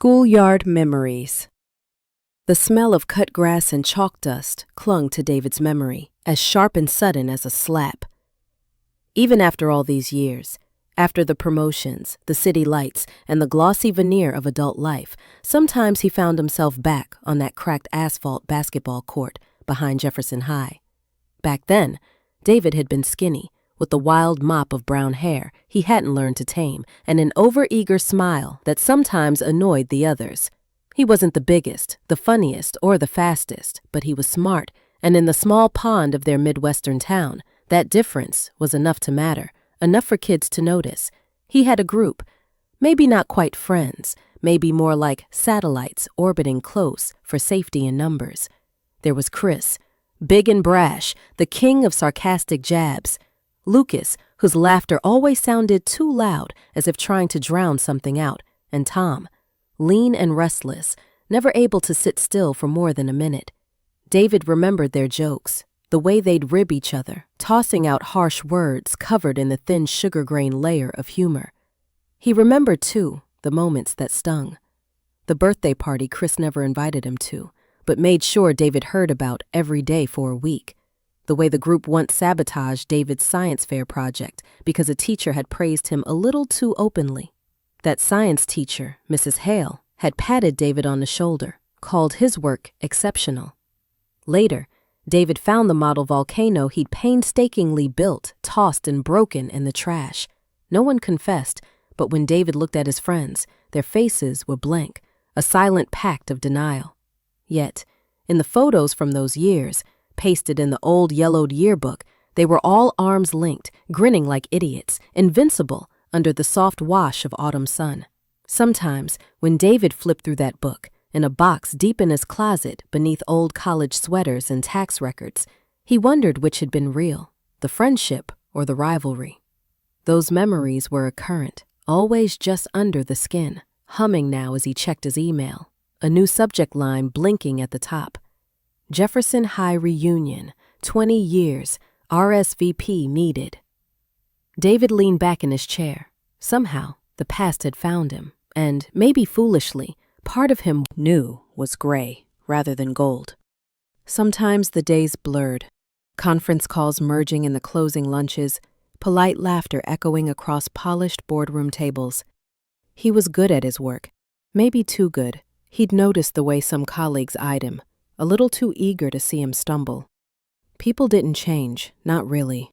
Schoolyard memories. The smell of cut grass and chalk dust clung to David's memory, as sharp and sudden as a slap. Even after all these years, after the promotions, the city lights, and the glossy veneer of adult life, sometimes he found himself back on that cracked asphalt basketball court behind Jefferson High. Back then, David had been skinny, with the wild mop of brown hair he hadn't learned to tame, and an overeager smile that sometimes annoyed the others. He wasn't the biggest, the funniest, or the fastest, but he was smart, and in the small pond of their Midwestern town, that difference was enough to matter, enough for kids to notice. He had a group, maybe not quite friends, maybe more like satellites orbiting close for safety in numbers. There was Chris, big and brash, the king of sarcastic jabs. Lucas, whose laughter always sounded too loud, as if trying to drown something out, and Tom, lean and restless, never able to sit still for more than a minute. David remembered their jokes, the way they'd rib each other, tossing out harsh words covered in the thin sugar grain layer of humor. He remembered, too, the moments that stung. The birthday party Chris never invited him to, but made sure David heard about every day for a week. The way the group once sabotaged David's science fair project because a teacher had praised him a little too openly. That science teacher, Mrs. Hale, had patted David on the shoulder, called his work exceptional. Later, David found the model volcano he'd painstakingly built, tossed and broken in the trash. No one confessed, but when David looked at his friends, their faces were blank, a silent pact of denial. Yet, in the photos from those years, pasted in the old yellowed yearbook, they were all arms linked, grinning like idiots, invincible under the soft wash of autumn sun. Sometimes, when David flipped through that book, in a box deep in his closet beneath old college sweaters and tax records, he wondered which had been real, the friendship or the rivalry. Those memories were a current, always just under the skin, humming now as he checked his email, a new subject line blinking at the top. Jefferson High Reunion, 20 years, RSVP needed. David leaned back in his chair. Somehow, the past had found him, and, maybe foolishly, part of him knew was gray rather than gold. Sometimes the days blurred, conference calls merging in the closing lunches, polite laughter echoing across polished boardroom tables. He was good at his work, maybe too good. He'd noticed the way some colleagues eyed him, a little too eager to see him stumble. People didn't change, not really.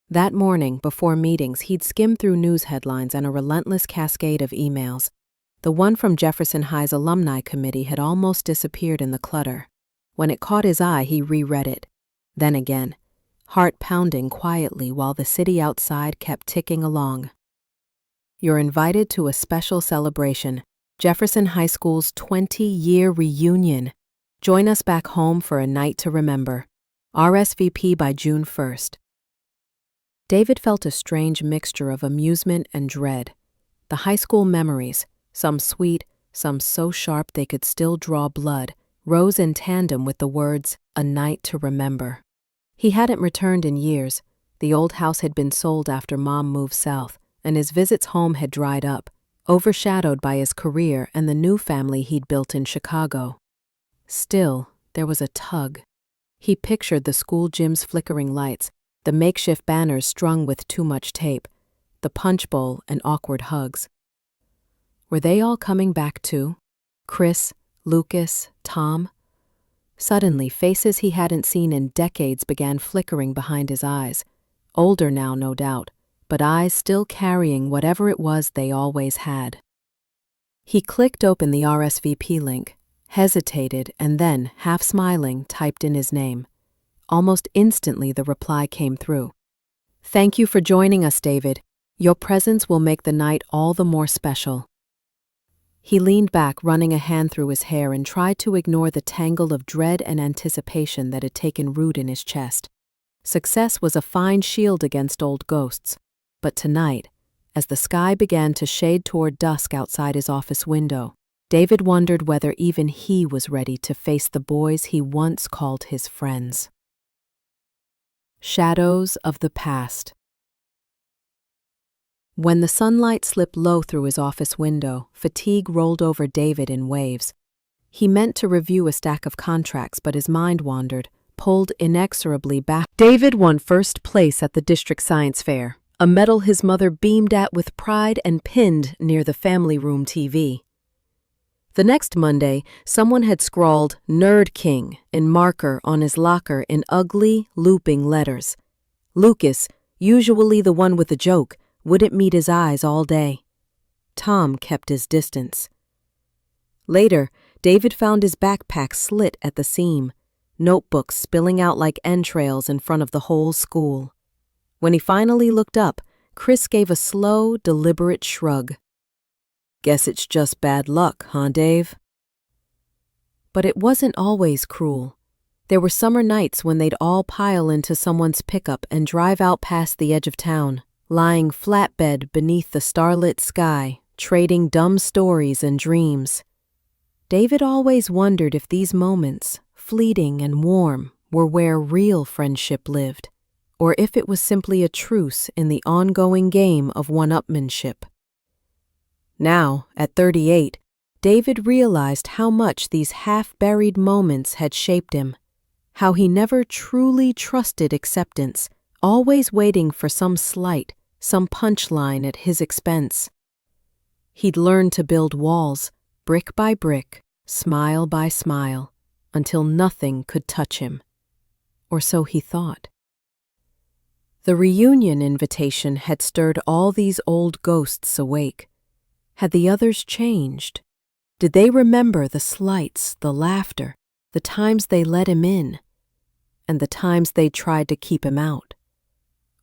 That morning, before meetings, he'd skimmed through news headlines and a relentless cascade of emails. The one from Jefferson High's alumni committee had almost disappeared in the clutter. When it caught his eye, he reread it. Then again, heart pounding quietly while the city outside kept ticking along. You're invited to a special celebration, Jefferson High School's 20-year reunion. Join us back home for a night to remember. RSVP by June 1st. David felt a strange mixture of amusement and dread. The high school memories, some sweet, some so sharp they could still draw blood, rose in tandem with the words, "a night to remember." He hadn't returned in years. The old house had been sold after Mom moved south, and his visits home had dried up, overshadowed by his career and the new family he'd built in Chicago. Still, there was a tug. He pictured the school gym's flickering lights, the makeshift banners strung with too much tape, the punch bowl and awkward hugs. Were they all coming back too? Chris, Lucas, Tom? Suddenly, faces he hadn't seen in decades began flickering behind his eyes. Older now, no doubt, but eyes still carrying whatever it was they always had. He clicked open the RSVP link, hesitated, and then, half smiling, typed in his name. Almost instantly the reply came through. "Thank you for joining us, David. Your presence will make the night all the more special." He leaned back, running a hand through his hair, and tried to ignore the tangle of dread and anticipation that had taken root in his chest. Success was a fine shield against old ghosts, but tonight, as the sky began to shade toward dusk outside his office window, David wondered whether even he was ready to face the boys he once called his friends. Shadows of the past. When the sunlight slipped low through his office window, fatigue rolled over David in waves. He meant to review a stack of contracts, but his mind wandered, pulled inexorably back. David won first place at the district science fair, a medal his mother beamed at with pride and pinned near the family room TV. The next Monday, someone had scrawled "Nerd King" in marker on his locker in ugly, looping letters. Lucas, usually the one with the joke, wouldn't meet his eyes all day. Tom kept his distance. Later, David found his backpack slit at the seam, notebooks spilling out like entrails in front of the whole school. When he finally looked up, Chris gave a slow, deliberate shrug. "Guess it's just bad luck, huh, Dave?" But it wasn't always cruel. There were summer nights when they'd all pile into someone's pickup and drive out past the edge of town, lying flatbed beneath the starlit sky, trading dumb stories and dreams. David always wondered if these moments, fleeting and warm, were where real friendship lived, or if it was simply a truce in the ongoing game of one-upmanship. Now, at 38, David realized how much these half-buried moments had shaped him, how he never truly trusted acceptance, always waiting for some slight, some punchline at his expense. He'd learned to build walls, brick by brick, smile by smile, until nothing could touch him. Or so he thought. The reunion invitation had stirred all these old ghosts awake. Had the others changed? Did they remember the slights, the laughter, the times they let him in, and the times they tried to keep him out?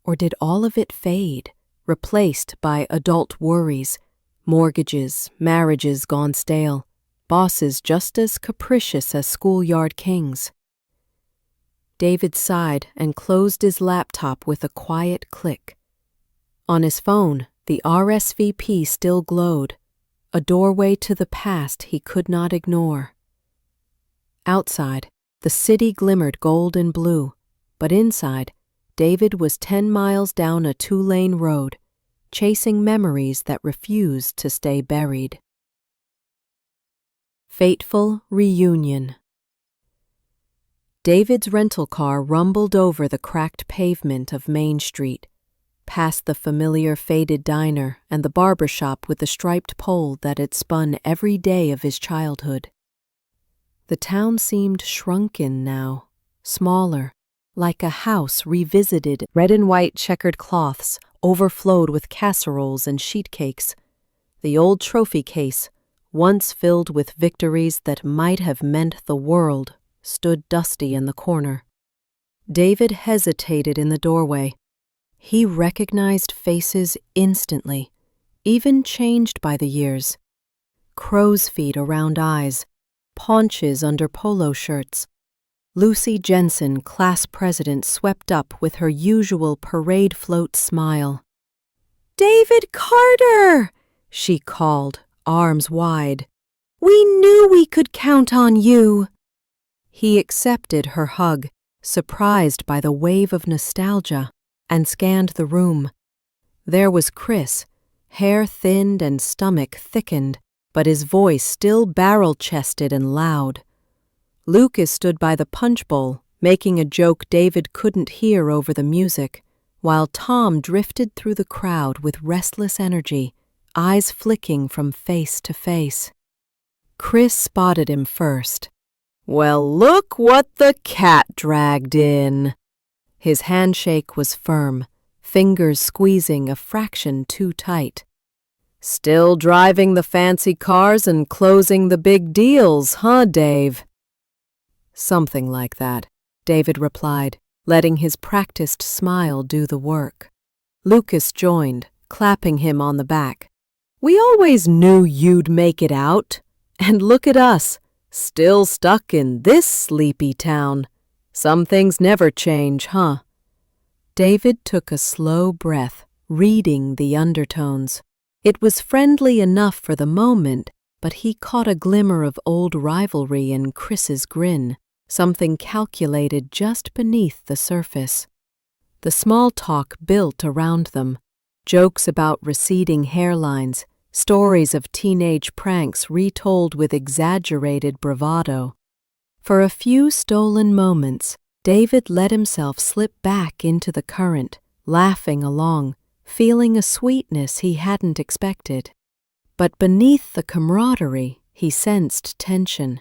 Or did all of it fade, replaced by adult worries, mortgages, marriages gone stale, bosses just as capricious as schoolyard kings? David sighed and closed his laptop with a quiet click. On his phone, the RSVP still glowed, a doorway to the past he could not ignore. Outside, the city glimmered gold and blue, but inside, David was 10 miles down a 2-lane road, chasing memories that refused to stay buried. Fateful reunion. David's rental car rumbled over the cracked pavement of Main Street, past the familiar faded diner and the barber shop with the striped pole that had spun every day of his childhood. The town seemed shrunken now, smaller, like a house revisited. Red and white checkered cloths overflowed with casseroles and sheet cakes. The old trophy case, once filled with victories that might have meant the world, stood dusty in the corner. David hesitated in the doorway. He recognized faces instantly, even changed by the years. Crow's feet around eyes, paunches under polo shirts. Lucy Jensen, class president, swept up with her usual parade float smile. "David Carter!" she called, arms wide. "We knew we could count on you." He accepted her hug, surprised by the wave of nostalgia, and scanned the room. There was Chris, hair thinned and stomach thickened, but his voice still barrel-chested and loud. Lucas stood by the punch bowl, making a joke David couldn't hear over the music, while Tom drifted through the crowd with restless energy, eyes flicking from face to face. Chris spotted him first. "Well, look what the cat dragged in." His handshake was firm, fingers squeezing a fraction too tight. "Still driving the fancy cars and closing the big deals, huh, Dave?" "Something like that," David replied, letting his practiced smile do the work. Lucas joined, clapping him on the back. "We always knew you'd make it out. And look at us, still stuck in this sleepy town. Some things never change, huh?" David took a slow breath, reading the undertones. It was friendly enough for the moment, but he caught a glimmer of old rivalry in Chris's grin, something calculated just beneath the surface. The small talk built around them, Jokes about receding hairlines, stories of teenage pranks retold with exaggerated bravado. For a few stolen moments, David let himself slip back into the current, laughing along, feeling a sweetness he hadn't expected. But beneath the camaraderie, he sensed tension,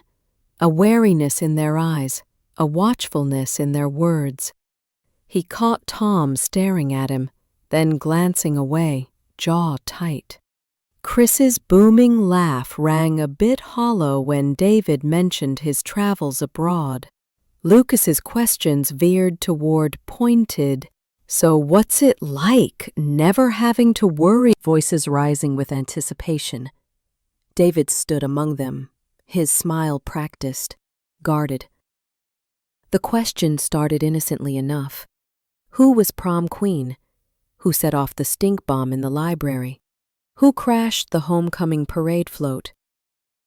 a wariness in their eyes, a watchfulness in their words. He caught Tom staring at him, then glancing away, jaw tight. Chris's booming laugh rang a bit hollow when David mentioned his travels abroad. Lucas's questions veered toward pointed, "So what's it like, never having to worry?" Voices rising with anticipation. David stood among them, his smile practiced, guarded. The question started innocently enough. Who was prom queen? Who set off the stink bomb in the library? Who crashed the homecoming parade float?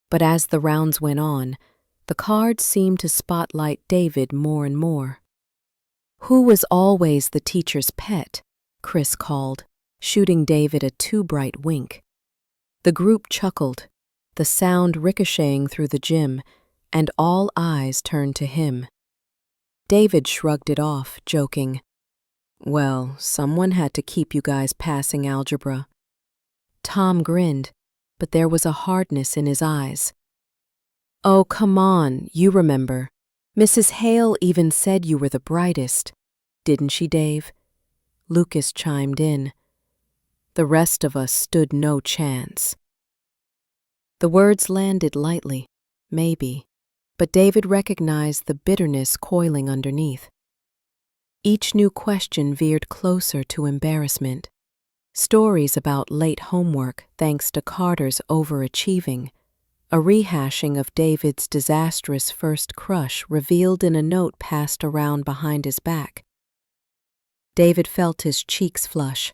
But as the rounds went on, the cards seemed to spotlight David more and more. Who was always the teacher's pet? Chris called, shooting David a too bright wink. The group chuckled, the sound ricocheting through the gym, and all eyes turned to him. David shrugged it off, joking, "Well, someone had to keep you guys passing algebra." Tom grinned, but there was a hardness in his eyes. "Oh, come on, you remember. Mrs. Hale even said you were the brightest. Didn't she, Dave?" Lucas chimed in. "The rest of us stood no chance." The words landed lightly, maybe, but David recognized the bitterness coiling underneath. Each new question veered closer to embarrassment. Stories about late homework thanks to Carter's overachieving, a rehashing of David's disastrous first crush revealed in a note passed around behind his back. David felt his cheeks flush.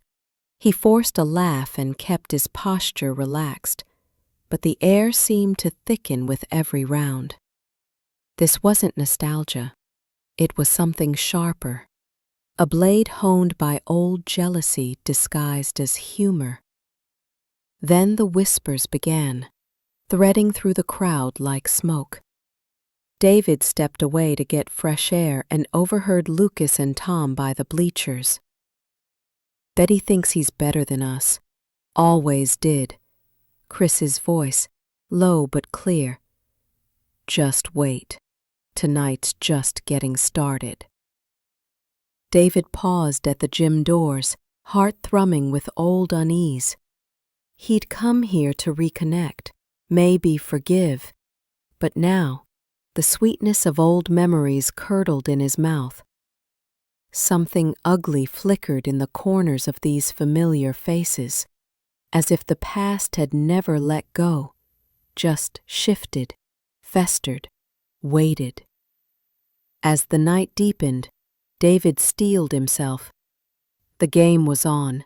He forced a laugh and kept his posture relaxed, but the air seemed to thicken with every round. This wasn't nostalgia. It was something sharper. A blade honed by old jealousy disguised as humor. Then the whispers began, threading through the crowd like smoke. David stepped away to get fresh air and overheard Lucas and Tom by the bleachers. "Betty thinks he's better than us. Always did." Chris's voice, low but clear. "Just wait. Tonight's just getting started." David paused at the gym doors, heart thrumming with old unease. He'd come here to reconnect, maybe forgive, but now the sweetness of old memories curdled in his mouth. Something ugly flickered in the corners of these familiar faces, as if the past had never let go, just shifted, festered, waited. As the night deepened, David steeled himself. The game was on.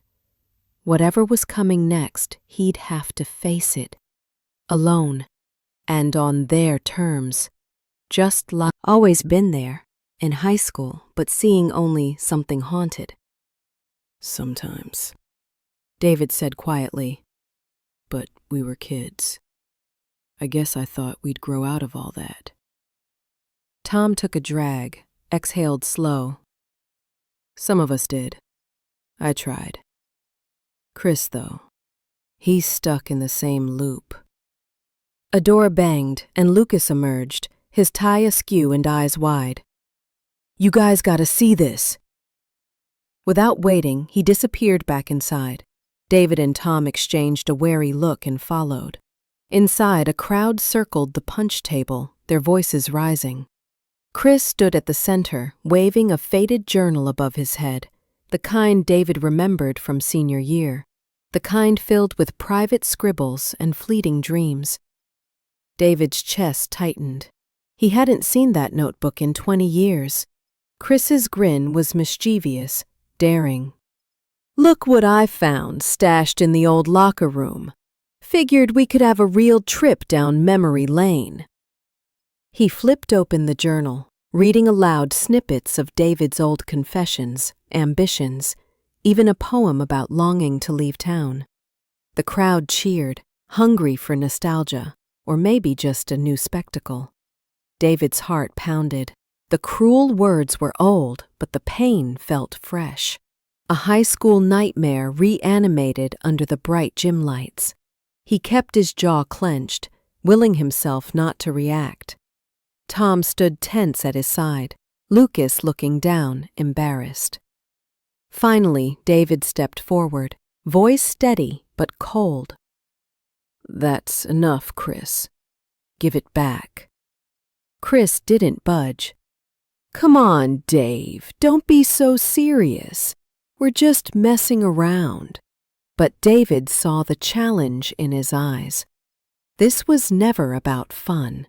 Whatever was coming next, he'd have to face it. Alone, and on their terms. Just like always been there, in high school, but seeing only something haunted. "Sometimes," David said quietly, "but we were kids. I guess I thought we'd grow out of all that." Tom took a drag, exhaled slow. "Some of us did. I tried. Chris, though, he's stuck in the same loop." A door banged, and Lucas emerged, his tie askew and eyes wide. "You guys gotta see this." Without waiting, he disappeared back inside. David and Tom exchanged a wary look and followed. Inside, a crowd circled the punch table, their voices rising. Chris stood at the center, waving a faded journal above his head, the kind David remembered from senior year, the kind filled with private scribbles and fleeting dreams. David's chest tightened. He hadn't seen that notebook in 20 years. Chris's grin was mischievous, daring. "Look what I found stashed in the old locker room. Figured we could have a real trip down memory lane." He flipped open the journal, reading aloud snippets of David's old confessions, ambitions, even a poem about longing to leave town. The crowd cheered, hungry for nostalgia, or maybe just a new spectacle. David's heart pounded. The cruel words were old, but the pain felt fresh. A high school nightmare reanimated under the bright gym lights. He kept his jaw clenched, willing himself not to react. Tom stood tense at his side, Lucas looking down, embarrassed. Finally, David stepped forward, voice steady but cold. "That's enough, Chris. Give it back." Chris didn't budge. "Come on, Dave, don't be so serious. We're just messing around." But David saw the challenge in his eyes. This was never about fun.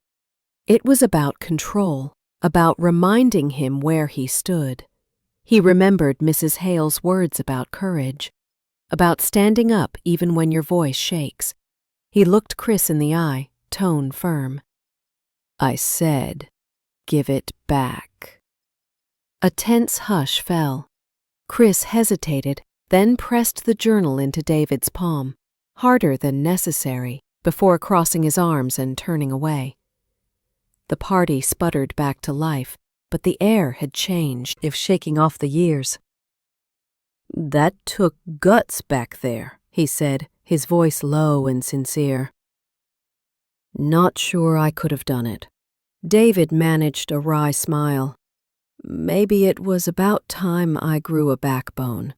It was about control, about reminding him where he stood. He remembered Mrs. Hale's words about courage, about standing up even when your voice shakes. He looked Chris in the eye, tone firm. "I said, give it back." A tense hush fell. Chris hesitated, then pressed the journal into David's palm, harder than necessary, before crossing his arms and turning away. The party sputtered back to life, but the air had changed, if shaking off the years. "That took guts back there," he said, his voice low and sincere. "Not sure I could have done it." David managed a wry smile. "Maybe it was about time I grew a backbone."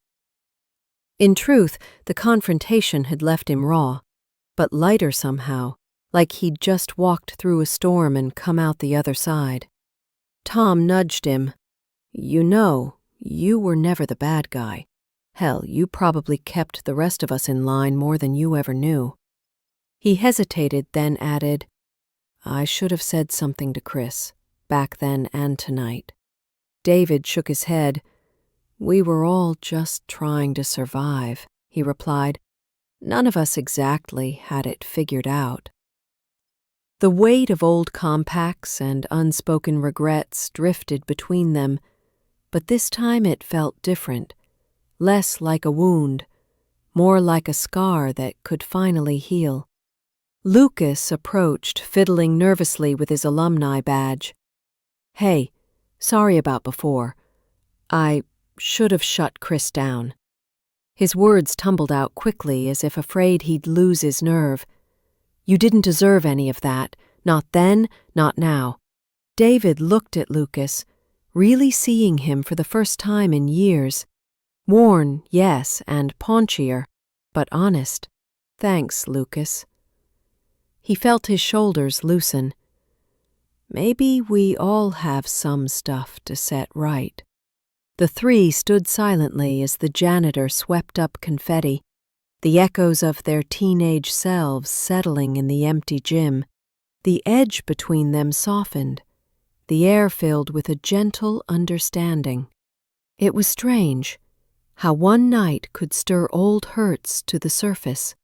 In truth, the confrontation had left him raw, but lighter somehow, like he'd just walked through a storm and come out the other side. Tom nudged him. "You know, you were never the bad guy. Hell, you probably kept the rest of us in line more than you ever knew." He hesitated, then added, "I should have said something to Chris, back then and tonight." David shook his head. "We were all just trying to survive," he replied. "None of us exactly had it figured out." The weight of old compacts and unspoken regrets drifted between them, but this time it felt different, less like a wound, more like a scar that could finally heal. Lucas approached, fiddling nervously with his alumni badge. "Hey, sorry about before. I should have shut Chris down." His words tumbled out quickly as if afraid he'd lose his nerve. "You didn't deserve any of that. Not then, not now." David looked at Lucas, really seeing him for the first time in years. Worn, yes, and paunchier, but honest. "Thanks, Lucas." He felt his shoulders loosen. "Maybe we all have some stuff to set right." The three stood silently as the janitor swept up confetti, the echoes of their teenage selves settling in the empty gym. The edge between them softened, the air filled with a gentle understanding. It was strange how one night could stir old hurts to the surface,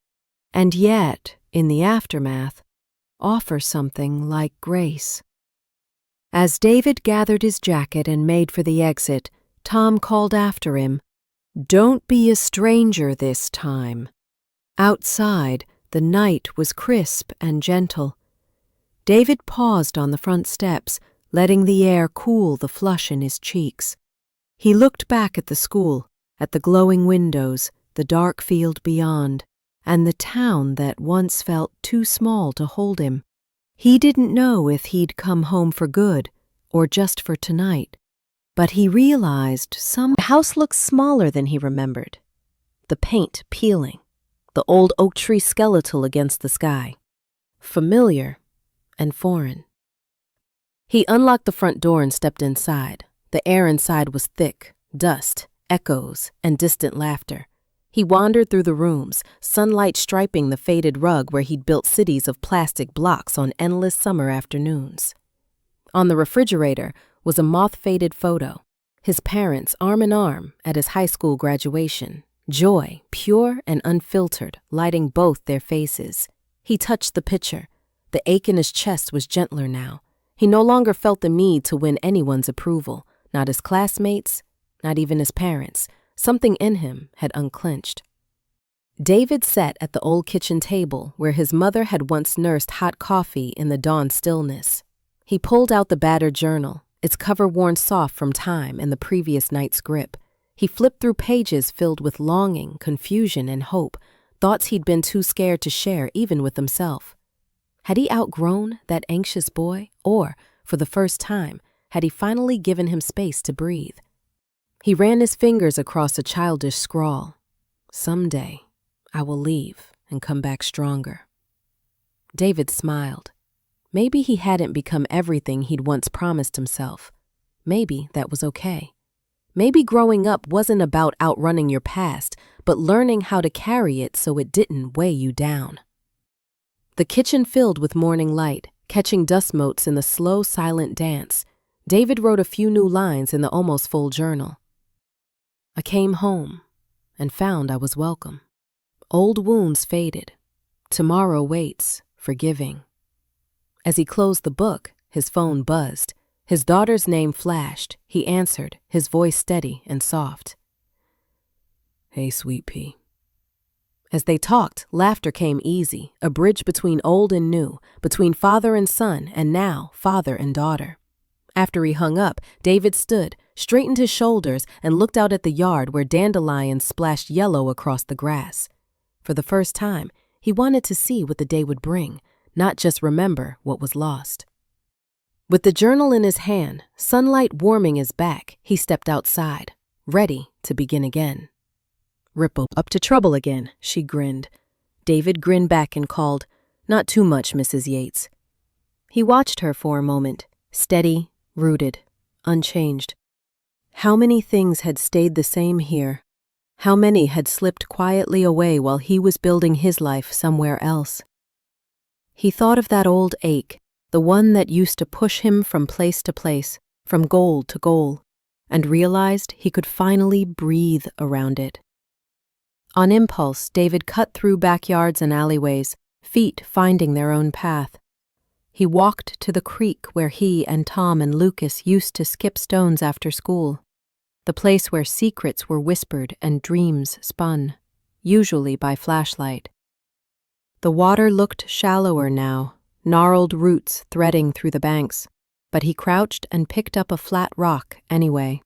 and yet, in the aftermath, offer something like grace. As David gathered his jacket and made for the exit, Tom called after him, "Don't be a stranger this time." Outside, the night was crisp and gentle. David paused on the front steps, letting the air cool the flush in his cheeks. He looked back at the school, at the glowing windows, the dark field beyond, and the town that once felt too small to hold him. He didn't know if he'd come home for good or just for tonight, but he realized the house looked smaller than he remembered. The paint peeling, the old oak tree skeletal against the sky. Familiar and foreign. He unlocked the front door and stepped inside. The air inside was thick, dust, echoes, and distant laughter. He wandered through the rooms, sunlight striping the faded rug where he'd built cities of plastic blocks on endless summer afternoons. On the refrigerator was a moth-faded photo, his parents arm in arm at his high school graduation, joy, pure and unfiltered, lighting both their faces. He touched the picture. The ache in his chest was gentler now. He no longer felt the need to win anyone's approval, not his classmates, not even his parents. Something in him had unclenched. David sat at the old kitchen table where his mother had once nursed hot coffee in the dawn stillness. He pulled out the battered journal, its cover worn soft from time and the previous night's grip. He flipped through pages filled with longing, confusion, and hope, thoughts he'd been too scared to share even with himself. Had he outgrown that anxious boy, or, for the first time, had he finally given him space to breathe? He ran his fingers across a childish scrawl. Someday, I will leave and come back stronger. David smiled. Maybe he hadn't become everything he'd once promised himself. Maybe that was okay. Maybe growing up wasn't about outrunning your past, but learning how to carry it so it didn't weigh you down. The kitchen filled with morning light, catching dust motes in the slow, silent dance. David wrote a few new lines in the almost full journal. I came home and found I was welcome. Old wounds faded. Tomorrow waits, forgiving. As he closed the book, his phone buzzed. His daughter's name flashed. He answered, his voice steady and soft. Hey, sweet pea. As they talked, laughter came easy, a bridge between old and new, between father and son, and now father and daughter. After he hung up, David stood, straightened his shoulders, and looked out at the yard where dandelions splashed yellow across the grass. For the first time, he wanted to see what the day would bring, not just remember what was lost. With the journal in his hand, sunlight warming his back, he stepped outside, ready to begin again. Ripple, up to trouble again, she grinned. David grinned back and called, Not too much, Mrs. Yates. He watched her for a moment, steady, rooted, unchanged. How many things had stayed the same here? How many had slipped quietly away while he was building his life somewhere else? He thought of that old ache, the one that used to push him from place to place, from goal to goal, and realized he could finally breathe around it. On impulse, David cut through backyards and alleyways, feet finding their own path. He walked to the creek where he and Tom and Lucas used to skip stones after school, the place where secrets were whispered and dreams spun, usually by flashlight. The water looked shallower now, gnarled roots threading through the banks, but he crouched and picked up a flat rock anyway.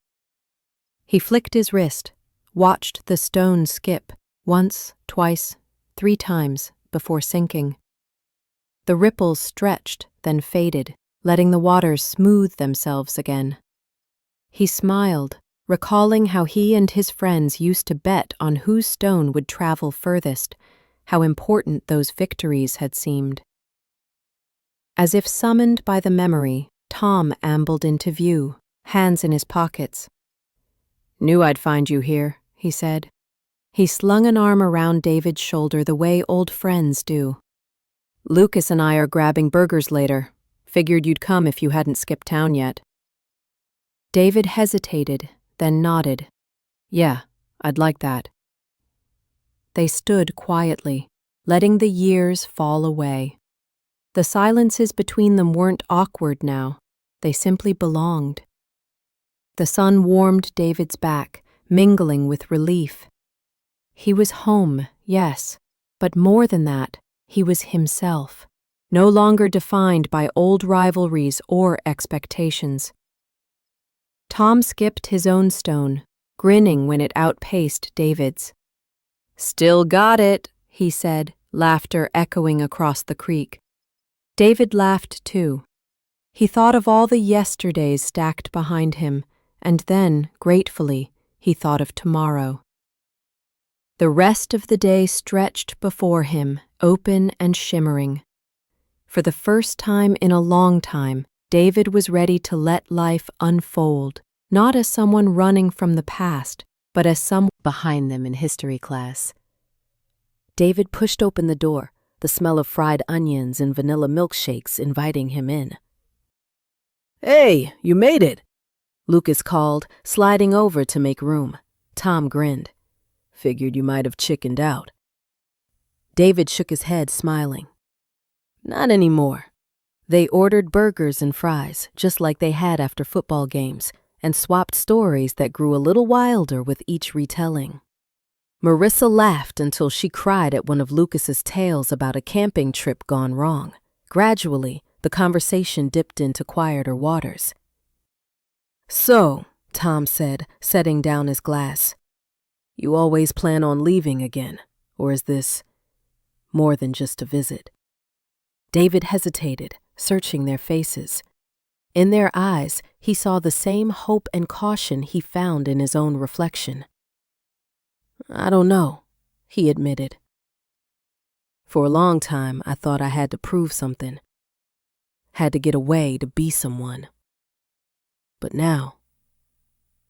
He flicked his wrist, watched the stone skip, once, twice, 3 times before sinking. The ripples stretched, then faded, letting the waters smooth themselves again. He smiled, recalling how he and his friends used to bet on whose stone would travel furthest, how important those victories had seemed. As if summoned by the memory, Tom ambled into view, hands in his pockets. Knew I'd find you here, he said. He slung an arm around David's shoulder the way old friends do. Lucas and I are grabbing burgers later. Figured you'd come if you hadn't skipped town yet. David hesitated, then nodded. Yeah, I'd like that. They stood quietly, letting the years fall away. The silences between them weren't awkward now. They simply belonged. The sun warmed David's back, mingling with relief. He was home, yes, but more than that, he was himself, no longer defined by old rivalries or expectations. Tom skipped his own stone, grinning when it outpaced David's. Still got it, he said, laughter echoing across the creek. David laughed too. He thought of all the yesterdays stacked behind him, and then, gratefully, he thought of tomorrow. The rest of the day stretched before him, open and shimmering. For the first time in a long time, David was ready to let life unfold, not as someone running from the past, but as someone behind them in history class. David pushed open the door, the smell of fried onions and vanilla milkshakes inviting him in. Hey, you made it, Lucas called, sliding over to make room. Tom grinned. Figured you might have chickened out. David shook his head, smiling. Not anymore. They ordered burgers and fries, just like they had after football games, and swapped stories that grew a little wilder with each retelling. Marissa laughed until she cried at one of Lucas's tales about a camping trip gone wrong. Gradually, the conversation dipped into quieter waters. "So," Tom said, setting down his glass, "you always plan on leaving again, or is this more than just a visit?" David hesitated, searching their faces. In their eyes, he saw the same hope and caution he found in his own reflection. "I don't know," he admitted. "For a long time, I thought I had to prove something. Had to get away to be someone. But now,"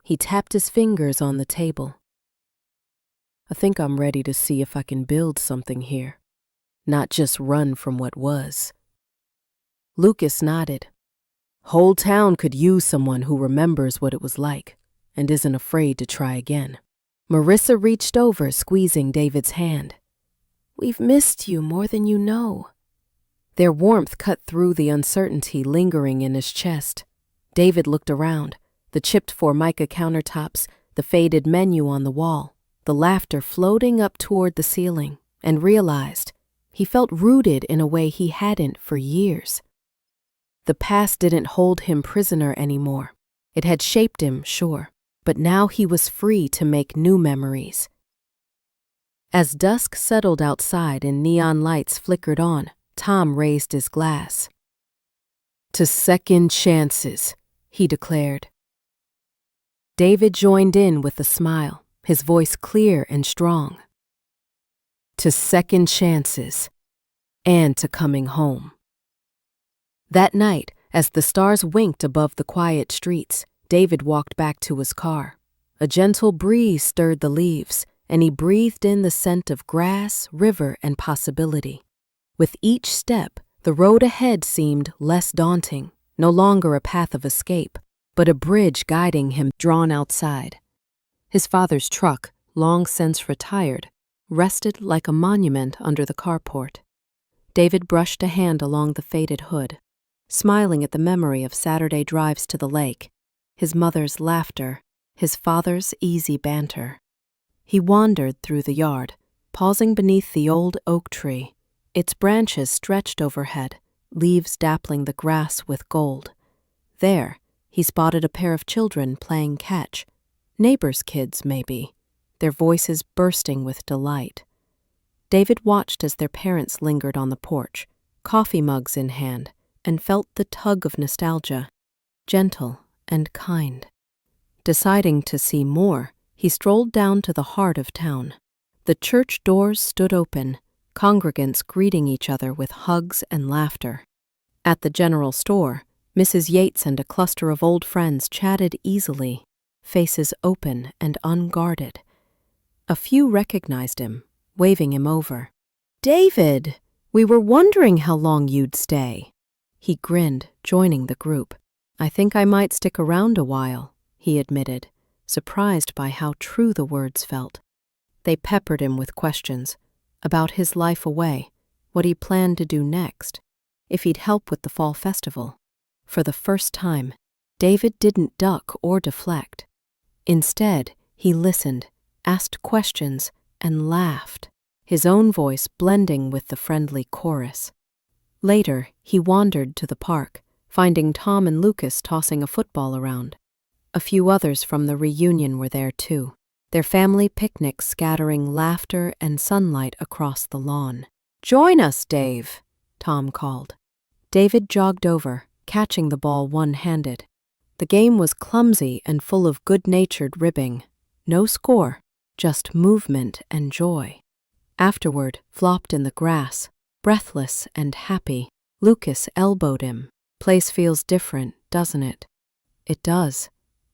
he tapped his fingers on the table, "I think I'm ready to see if I can build something here, not just run from what was." Lucas nodded. "Whole town could use someone who remembers what it was like and isn't afraid to try again." Marissa reached over, squeezing David's hand. "We've missed you more than you know." Their warmth cut through the uncertainty lingering in his chest. David looked around, the chipped Formica countertops, the faded menu on the wall, the laughter floating up toward the ceiling, and realized he felt rooted in a way he hadn't for years. The past didn't hold him prisoner anymore. It had shaped him, sure, but now he was free to make new memories. As dusk settled outside and neon lights flickered on, Tom raised his glass. "To second chances," he declared. David joined in with a smile, his voice clear and strong. "To second chances, and to coming home." That night, as the stars winked above the quiet streets, David walked back to his car. A gentle breeze stirred the leaves, and he breathed in the scent of grass, river, and possibility. With each step, the road ahead seemed less daunting, no longer a path of escape, but a bridge guiding him drawn outside. His father's truck, long since retired, rested like a monument under the carport. David brushed a hand along the faded hood, smiling at the memory of Saturday drives to the lake, his mother's laughter, his father's easy banter. He wandered through the yard, pausing beneath the old oak tree. Its branches stretched overhead, leaves dappling the grass with gold. There, he spotted a pair of children playing catch, neighbors' kids maybe, their voices bursting with delight. David watched as their parents lingered on the porch, coffee mugs in hand, and felt the tug of nostalgia, gentle and kind. Deciding to see more, he strolled down to the heart of town. The church doors stood open, congregants greeting each other with hugs and laughter. At the general store, Mrs. Yates and a cluster of old friends chatted easily, faces open and unguarded. A few recognized him, waving him over. "David, we were wondering how long you'd stay." He grinned, joining the group. "I think I might stick around a while," he admitted, surprised by how true the words felt. They peppered him with questions about his life away, what he planned to do next, if he'd help with the fall festival. For the first time, David didn't duck or deflect. Instead, he listened, asked questions, and laughed, his own voice blending with the friendly chorus. Later, he wandered to the park, finding Tom and Lucas tossing a football around. A few others from the reunion were there too, their family picnic scattering laughter and sunlight across the lawn. "Join us, Dave," Tom called. David jogged over, catching the ball one-handed. The game was clumsy and full of good-natured ribbing. No score, just movement and joy. Afterward, flopped in the grass, breathless and happy, Lucas elbowed him. "Place feels different, doesn't it?" "It does,"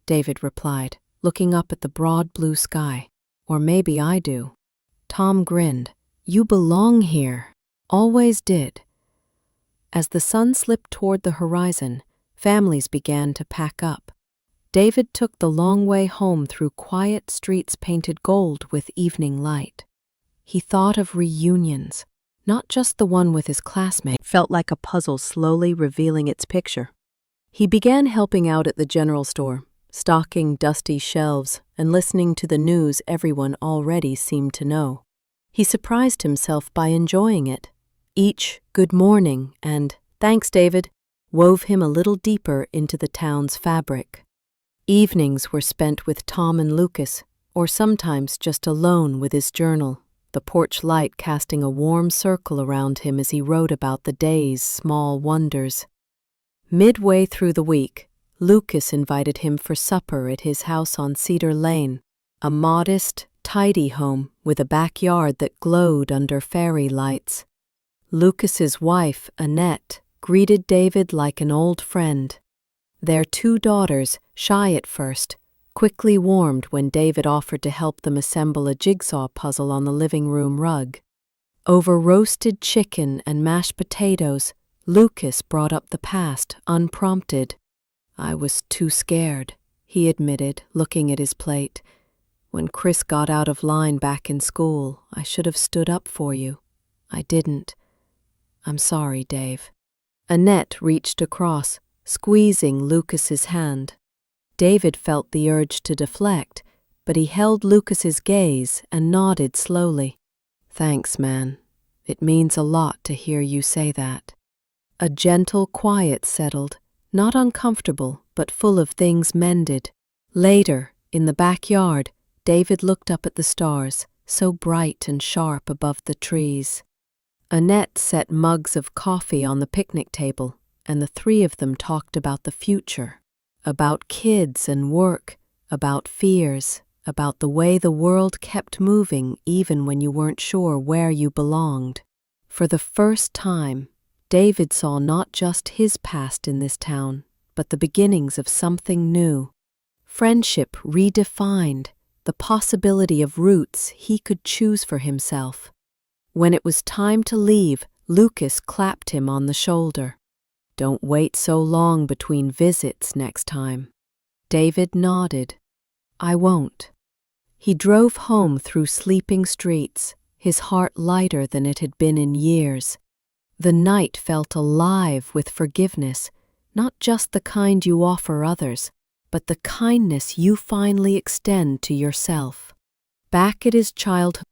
David replied, looking up at the broad blue sky. "Or maybe I do." Tom grinned. "You belong here. Always did." As the sun slipped toward the horizon, families began to pack up. David took the long way home through quiet streets painted gold with evening light. He thought of reunions, not just the one with his classmate. Felt like a puzzle slowly revealing its picture. He began helping out at the general store, stocking dusty shelves and listening to the news everyone already seemed to know. He surprised himself by enjoying it. Each "good morning" and "thanks, David" wove him a little deeper into the town's fabric. Evenings were spent with Tom and Lucas, or sometimes just alone with his journal, the porch light casting a warm circle around him as he wrote about the day's small wonders. Midway through the week, Lucas invited him for supper at his house on Cedar Lane, a modest, tidy home with a backyard that glowed under fairy lights. Lucas's wife, Annette, greeted David like an old friend. Their 2 daughters, shy at first, quickly warmed when David offered to help them assemble a jigsaw puzzle on the living room rug. Over roasted chicken and mashed potatoes, Lucas brought up the past, unprompted. "I was too scared," he admitted, looking at his plate. "When Chris got out of line back in school, I should have stood up for you. I didn't. I'm sorry, Dave." Annette reached across, squeezing Lucas's hand. David felt the urge to deflect, but he held Lucas's gaze and nodded slowly. "Thanks, man. It means a lot to hear you say that." A gentle quiet settled, not uncomfortable, but full of things mended. Later, in the backyard, David looked up at the stars, so bright and sharp above the trees. Annette set mugs of coffee on the picnic table, and the 3 of them talked about the future, about kids and work, about fears, about the way the world kept moving even when you weren't sure where you belonged. For the first time, David saw not just his past in this town, but the beginnings of something new. Friendship redefined, the possibility of roots he could choose for himself. When it was time to leave, Lucas clapped him on the shoulder. "Don't wait so long between visits next time." David nodded. "I won't." He drove home through sleeping streets, his heart lighter than it had been in years. The night felt alive with forgiveness, not just the kind you offer others, but the kindness you finally extend to yourself. Back at his childhood